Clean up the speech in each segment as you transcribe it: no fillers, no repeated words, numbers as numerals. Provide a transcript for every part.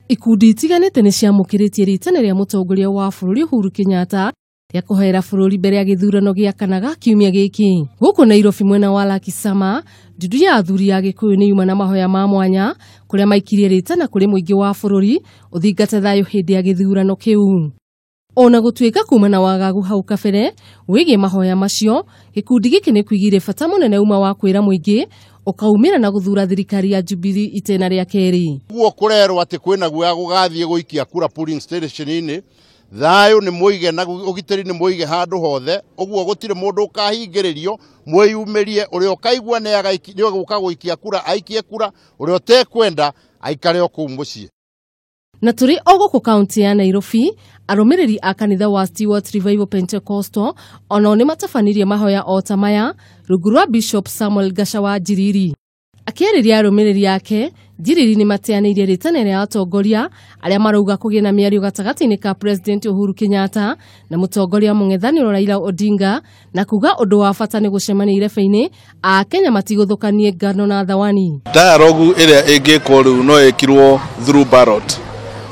Ikundi itiganĩte nĩ ciamũkĩrĩtie ritana rĩa mũtongoria wa bũrũri Uhuru Kenyatta rĩa kũhoera bũrũri mbere ya gĩthurano gĩa kana ga kiumia gĩkĩ. Gũkũ Nairobi mwena wa Lakisama, ndundu ya athuri ya Gĩkũyũ nĩ yuma na mahoya ma mwanya kũrĩa maikirie ritana kũrĩ mũingĩ wa bũrũri ũthingate thayũ hĩndĩ ya gĩthurano kĩu. Ona gũtuĩka kuma na wagagu hau kabere wĩgiĩ mahoya macio, gĩkundi gĩkĩ nĩ kuigire bata mũnene uma wa kwĩra mũingĩ ukaumĩra na gũthura thirikari ya Jubilee itena rĩa kerĩ. Guo kũrerwo atĩ kwĩna guoya gũgathiĩ gũikia kura polling station-inĩ, thayũ nĩ mũige na ũgitĩri nĩ mũige handũ hothe, ũguo gũtirĩ mũndũ ũkahingĩrĩrio, mwĩyumĩrie, ũrĩa ũkaigua nĩ gũka gũikia kura aikie kura, ũrĩa ũtekwenda aikare o kũu mũciĩ. Na tũrĩ o gũkũ kaunti ya Nairobi, arũmĩrĩri a kanitha wa Stewart Revival Pentecostal onao nĩ matabanirie mahoya o ta maya rungu rwa Bishop Samuel Gasha wa Njiriri. Akĩarĩria arũmĩrĩri ake, Njiriri nĩ mateanĩirie ritana rĩa atongoria arĩa marauga kũgĩa na mĩario gatagatĩ-inĩ ka President Uhuru Kenyatta na mũtongoria mũng'ethanĩro Raila Odinga, na kuga ũndũ wa bata nĩ gũcemania irebe-inĩ a Kenya matigũthũkanie ngano na thawani. Dialogue ĩrĩa ĩngĩkwo rĩu no ĩkirwo through ballot.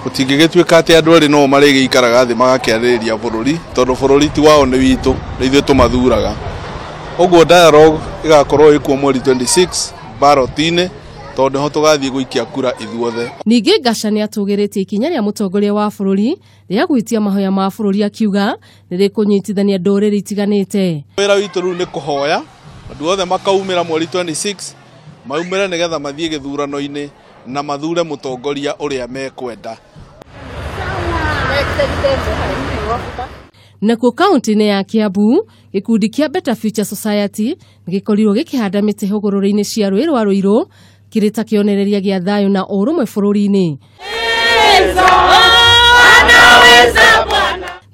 Gũtingĩgĩtuĩka atĩ andũ erĩ no marĩgĩikaraga thĩ magakĩarĩrĩria bũrũri, tondũ bũrũri ti wao nĩ witũ, nĩ ithuĩ tũmathuraga. Ũguo dialogue ĩgakorwo ĩkuo mweri 26 ballot-inĩ, tondũ nĩho tũgathiĩ gũikia kura ithuothe. Ningĩ Gasha nĩ atũgĩrĩtie ikinya rĩa mũtongoria wa bũrũri rĩa gwĩtia mahoya ma bũrũri akiuga nĩ rĩkũnyitithania ndũrĩrĩ itiganĩte. Wĩra witũ rĩu nĩ kũhoya andũ othe makaumĩra mweri 26 maumĩre nĩgetha mathiĩ gĩthurano-inĩ na mathure mũtongoria ũrĩa mekwenda. Nakuo kaunti-inĩ ya Kiambu, gĩkundi kĩa Better Future Society gĩkorirwo gĩkĩhanda mĩtĩ hũgũrũrũ-inĩ cia rũĩ rwa Rũirũ kĩrĩ ta kĩonereria gĩa thayũ na ũrũmwe bũrũri-inĩ.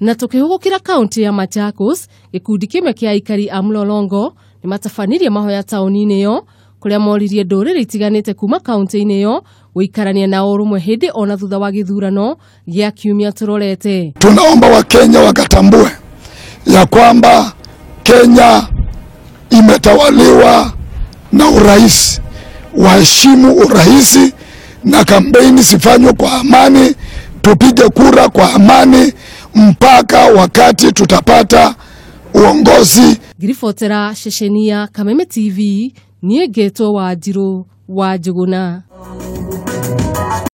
Na tũkĩhũgũkĩra kaunti ya Machakos, gĩkundi kĩmwe kĩa aikari a Mlolongo nĩ matabanirie mahoya taũni-inĩ ĩyo kũrĩa moririe ndũrĩrĩ itiganĩte kuma kaunti-inĩ ĩyo gũikarania na ũrũmwe hĩndĩ ona thutha wa gĩthurano gĩa kiumia tũrorete. Tunaomba Wakenya wakatambue ya kwamba Kenya imetawaliwa na urais. Waheshimu urais na kampeni sifanywe kwa amani, tupige kura kwa amani mpaka wakati tutapata uongozi. Girifotera Sheshenia Kameme TV, niye Geto wa Njirũ wa Njuguna.